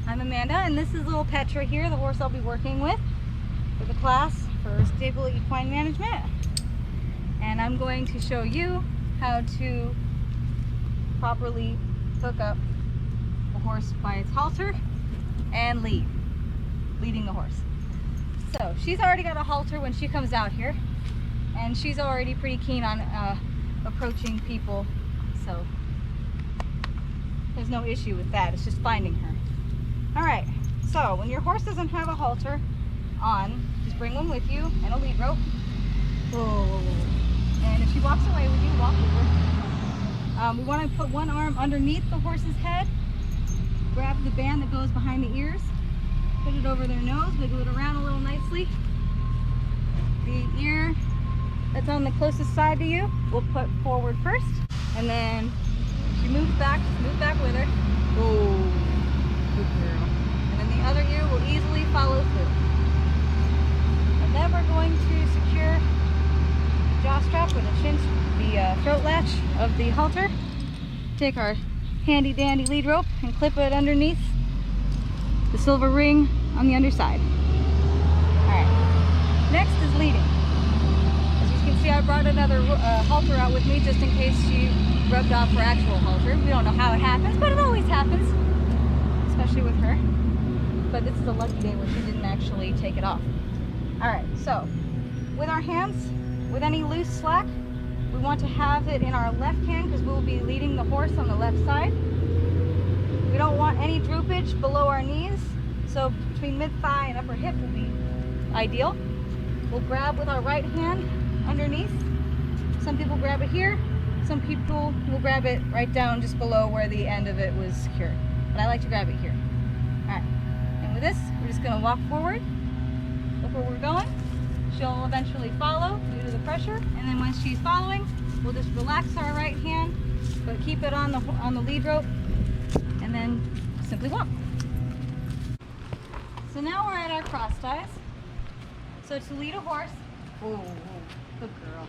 I'm Amanda, and this is little Petra here, the horse I'll be working with for the class for stable equine management. And I'm going to show you how to properly hook up the horse by its halter and leading the horse. So she's already got a halter when she comes out here, and she's already pretty keen on approaching people, so there's no issue with that. It's just finding her. All right, so when your horse doesn't have a halter on, just bring one with you and a lead rope. Whoa. And if she walks away with you, walk with her. We want to put one arm underneath the horse's head, grab the band that goes behind the ears, put it over their nose, wiggle it around a little nicely. The ear that's on the closest side to you, we'll put forward first, and then she moves back, just move back with her. Oh, good girl. And then the other ear will easily follow through. And then we're going to secure the jaw strap or the throat latch of the halter. Take our handy dandy lead rope and clip it underneath the silver ring on the underside. Alright, next is leading. As you can see, I brought another halter out with me just in case she rubbed off her actual halter. We don't know how it happens, but it always happens, especially with her. But this is a lucky day where she didn't actually take it off. Alright, so with our hands, with any loose slack, we want to have it in our left hand because we will be leading the horse on the left side. We don't want any droopage below our knees, so between mid-thigh and upper hip will be ideal. We'll grab with our right hand underneath. Some people grab it here, some people will grab it right down just below where the end of it was secured. But I like to grab it here. Alright, and with this, we're just going to walk forward, look where we're going. She'll eventually follow due to the pressure, and then once she's following, we'll just relax our right hand, but keep it on the lead rope, and then simply walk. So now we're at our cross ties. So to lead a horse, oh, good girl.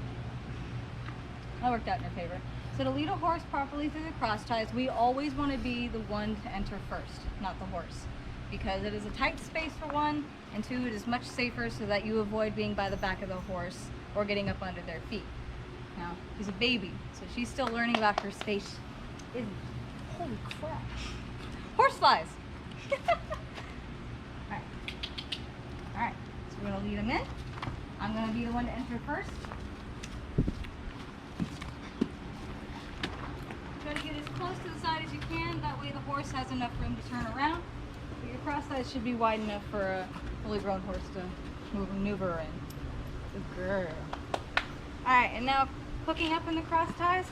That worked out in her favor. So to lead a horse properly through the cross ties, we always want to be the one to enter first, not the horse, because it is a tight space for one, and two, it is much safer so that you avoid being by the back of the horse or getting up under their feet. Now, she's a baby, so she's still learning about her space. Holy crap. Horse flies! Alright. Alright, so we're going to lead them in. I'm going to be the one to enter first. Try to get as close to the side as you can, that way the horse has enough room to turn around. But your cross ties should be wide enough for a fully grown horse to maneuver in. Good girl. Alright, and now hooking up in the cross ties,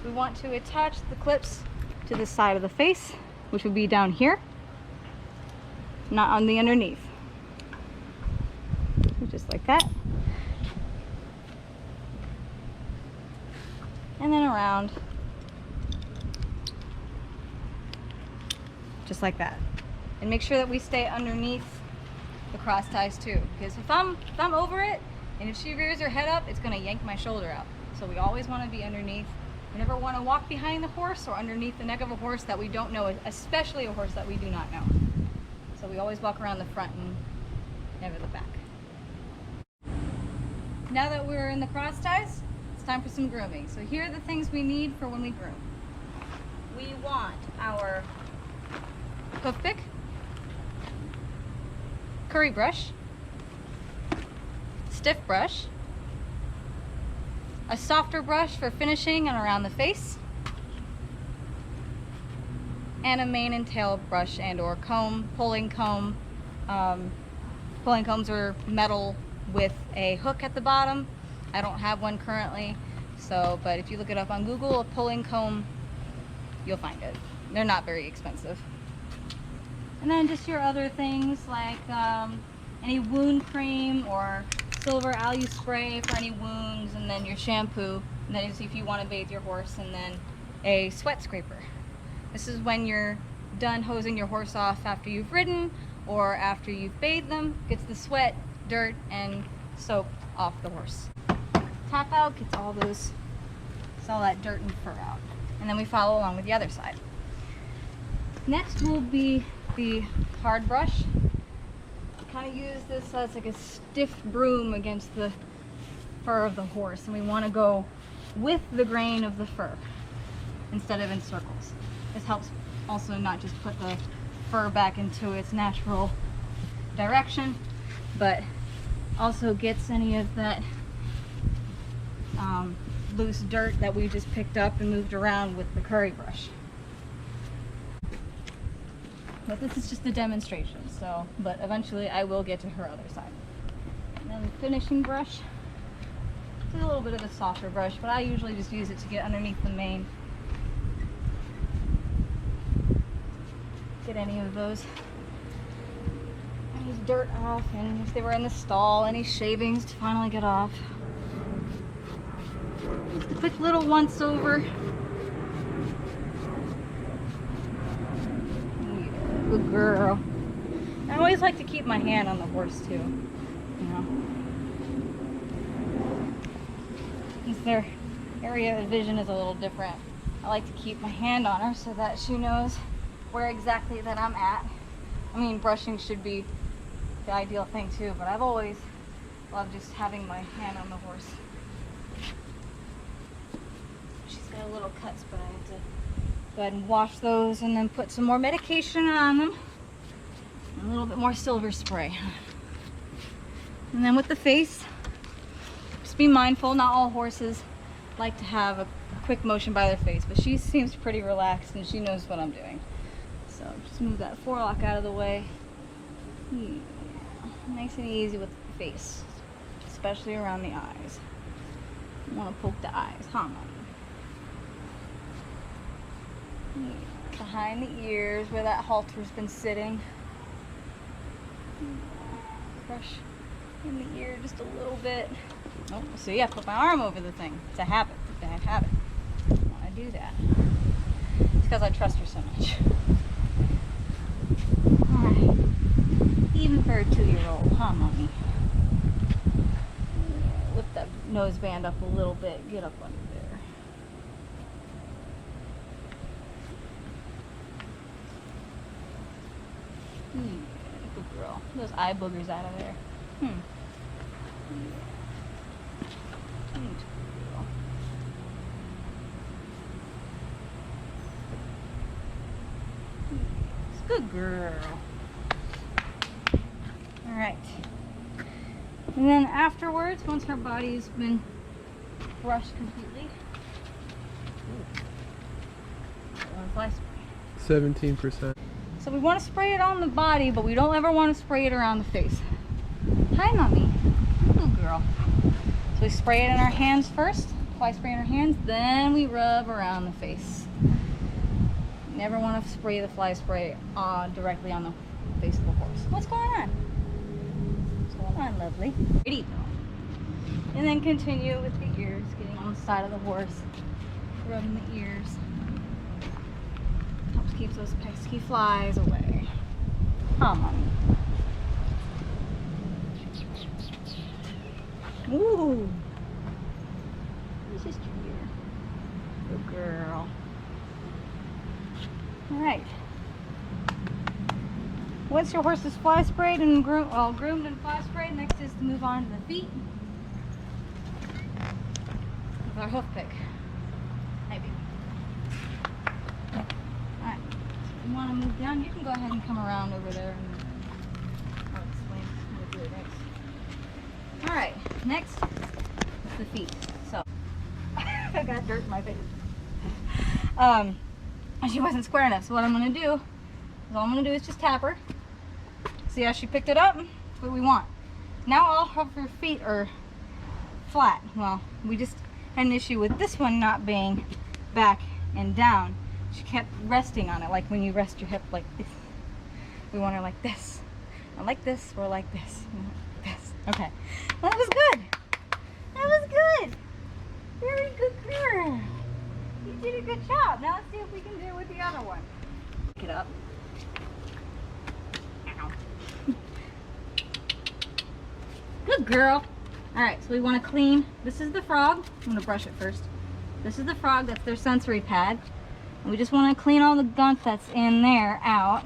we want to attach the clips to the side of the face, which would be down here, not on the underneath. Just like that. And then around. Just like that. And make sure that we stay underneath the cross ties too, because if I'm over it, and if she rears her head up, it's going to yank my shoulder out. So we always want to be underneath. We never want to walk behind the horse or underneath the neck of a horse that we don't know, especially a horse that we do not know. So we always walk around the front and never the back. Now that we're in the cross ties, it's time for some grooming. So here are the things we need for when we groom. We want our hoof pick, curry brush, stiff brush, a softer brush for finishing and around the face, and a mane and tail brush and or comb, pulling comb. Pulling combs are metal with a hook at the bottom. I don't have one currently, but if you look it up on Google, a pulling comb, you'll find it. They're not very expensive. And then just your other things like any wound cream or silver alu spray for any wounds, and then your shampoo, and then if you want to bathe your horse, and then a sweat scraper. This is when you're done hosing your horse off after you've ridden or after you've bathed them. Gets the sweat, dirt, and soap off the horse. Tap out, gets all that dirt and fur out. And then we follow along with the other side. Next will be the hard brush. Kind of use this as like a stiff broom against the fur of the horse, and we want to go with the grain of the fur instead of in circles. This helps also not just put the fur back into its natural direction, but also gets any of that loose dirt that we just picked up and moved around with the curry brush. But this is just a demonstration, so, but eventually I will get to her other side. And then the finishing brush, it's a little bit of a softer brush, but I usually just use it to get underneath the mane. Get any of those, any dirt off, and if they were in the stall, any shavings to finally get off. Just a quick little once over. Yeah, good girl. I always like to keep my hand on the horse too, you know. Since their area of vision is a little different, I like to keep my hand on her so that she knows where exactly that I'm at. I mean, brushing should be the ideal thing too, but I've always loved just having my hand on the horse. She's got a little cuts, but I have to go ahead and wash those and then put some more medication on them. And a little bit more silver spray. And then with the face, just be mindful, not all horses like to have a quick motion by their face, but she seems pretty relaxed and she knows what I'm doing. So just move that forelock out of the way. Yeah. Nice and easy with the face, especially around the eyes. You want to poke the eyes, huh, Mom? Yeah. Behind the ears where that halter's been sitting. Brush in the ear just a little bit. Oh, see, I put my arm over the thing. It's a habit, a bad habit. I want to do that. It's because I trust her so much. Alright. Even for a 2-year-old, huh, Mommy? Yeah, lift that nose band up a little bit. Get up under there. Good girl. Those eye boogers out of there. Yeah. Good girl. All right. And then afterwards, once her body's been brushed completely, fly spray. 17%. So we want to spray it on the body, but we don't ever want to spray it around the face. Hi, Mommy. Good girl. So we spray it in our hands first. Fly spray in our hands, then we rub around the face. Never want to spray the fly spray directly on the face of the horse. What's going on? What's going on, lovely? Pretty though. And then continue with the ears, getting on the side of the horse, rubbing the ears. Helps keep those pesky flies away. Huh, Mommy? Ooh. Your sister here. Good girl. Alright. Once your horse is fly sprayed and groomed and fly sprayed, next is to move on to the feet with our hoof pick. Maybe. Alright. So you want to move down, you can go ahead and come around over there and I'll explain how to do it next. Alright, next is the feet. So I got dirt in my face. She wasn't square enough, so what I'm going to do is just tap her. See how she picked it up? That's what we want. Now all of her feet are flat. Well, we just had an issue with this one not being back and down. She kept resting on it, like when you rest your hip like this. We want her like this, or like this, or like this, like this. Okay, well, that was good. That was good. Very good girl. You did a good job. Now let's see if we can do it with the other one. Pick it up. Ow. Good girl. Alright, so we want to clean. This is the frog. I'm going to brush it first. This is the frog. That's their sensory pad. And we just want to clean all the gunk that's in there out.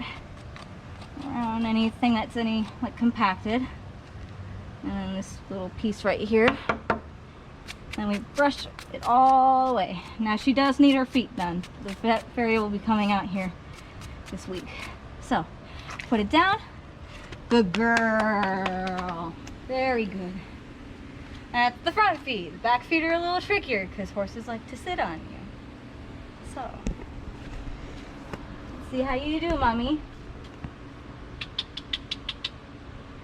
around anything that's like compacted. And then this little piece right here. Then we brush it all the way. Now she does need her feet done. The vet fairy will be coming out here this week. So, put it down. Good girl. Very good. That's the front feet. The back feet are a little trickier because horses like to sit on you. So, let's see how you do, mommy.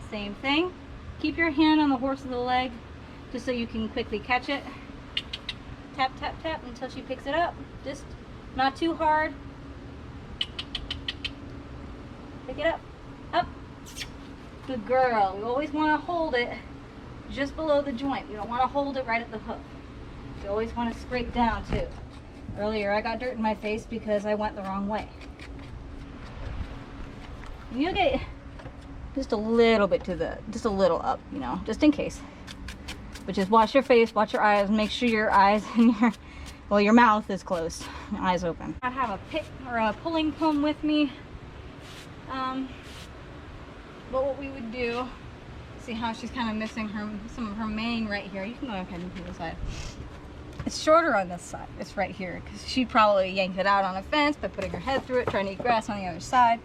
Same thing. Keep your hand on the horse's leg just so you can quickly catch it. Tap, tap, tap until she picks it up. Just not too hard. Pick it up. Up. Good girl. You always want to hold it just below the joint. You don't want to hold it right at the hoof. You always want to scrape down too. Earlier I got dirt in my face because I went the wrong way. And you'll get just a little bit just a little up, you know, just in case. But just watch your face, watch your eyes, make sure your eyes and your mouth is closed, your eyes open. I have a pick or a pulling comb with me. But what we would do, see how she's kind of missing some of her mane right here. You can go ahead and pull this side. It's shorter on this side. It's right here because she'd probably yank it out on a fence by putting her head through it, trying to eat grass on the other side.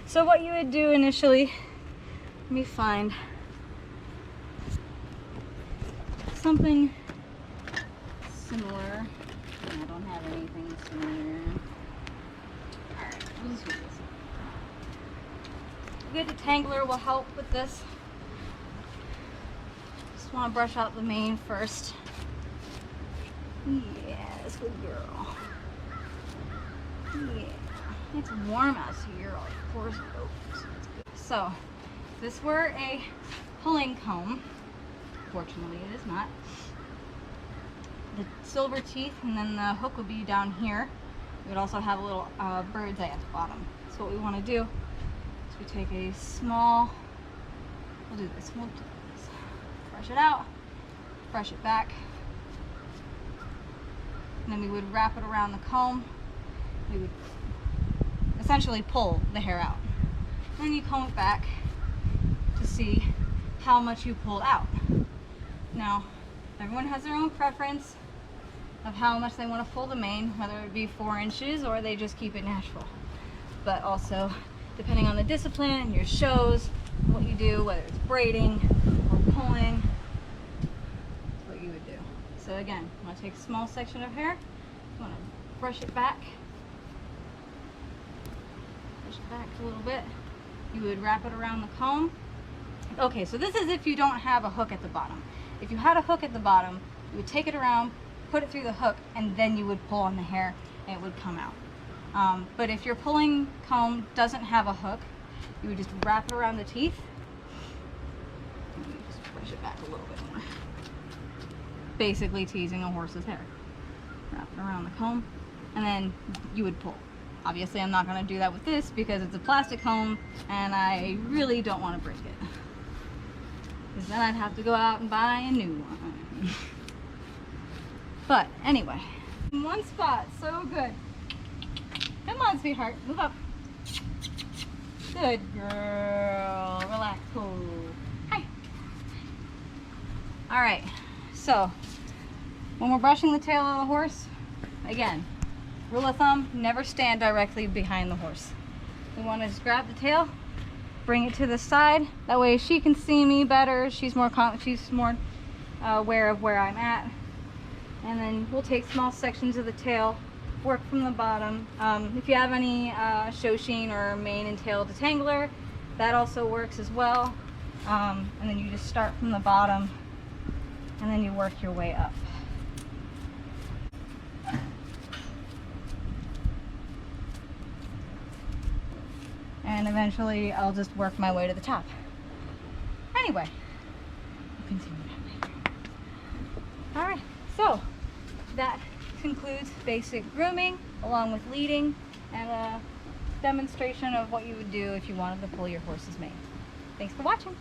So what you would do initially, let me find something similar. I don't have anything similar. Alright, we'll just use this. A good detangler will help with this. Just want to brush out the mane first. Yes, good girl. Yeah. It's warm out here, of course. So, if this were a pulling comb, fortunately it is not. The silver teeth and then the hook would be down here. We would also have a little bird's eye at the bottom. So what we want to do is we take a small, we'll do this, brush it out, brush it back, and then we would wrap it around the comb. We would essentially pull the hair out. And then you comb it back to see how much you pulled out. Now, everyone has their own preference of how much they want to pull the mane, whether it be 4 inches or they just keep it natural. But also, depending on the discipline and your shows, what you do, whether it's braiding or pulling, that's what you would do. So again, you want to take a small section of hair, you want to brush it back a little bit. You would wrap it around the comb. Okay, so this is if you don't have a hook at the bottom. If you had a hook at the bottom, you would take it around, put it through the hook, and then you would pull on the hair and it would come out. But if your pulling comb doesn't have a hook, you would just wrap it around the teeth. And you just brush it back a little bit more. Basically teasing a horse's hair. Wrap it around the comb, and then you would pull. Obviously, I'm not going to do that with this because it's a plastic comb and I really don't want to break it. Because then I'd have to go out and buy a new one. But anyway, in one spot, so good. Come on, sweetheart, move up. Good girl, relax. Oh. Hi. All right, so when we're brushing the tail of the horse, again, rule of thumb, never stand directly behind the horse. We want to just grab the tail, bring it to the side. That way she can see me better. She's more aware of where I'm at. And then we'll take small sections of the tail, work from the bottom. If you have any show sheen or mane and tail detangler, that also works as well. And then you just start from the bottom and then you work your way up. And eventually I'll just work my way to the top. Anyway, we'll continue that later. All right, so that concludes basic grooming along with leading and a demonstration of what you would do if you wanted to pull your horse's mane. Thanks for watching.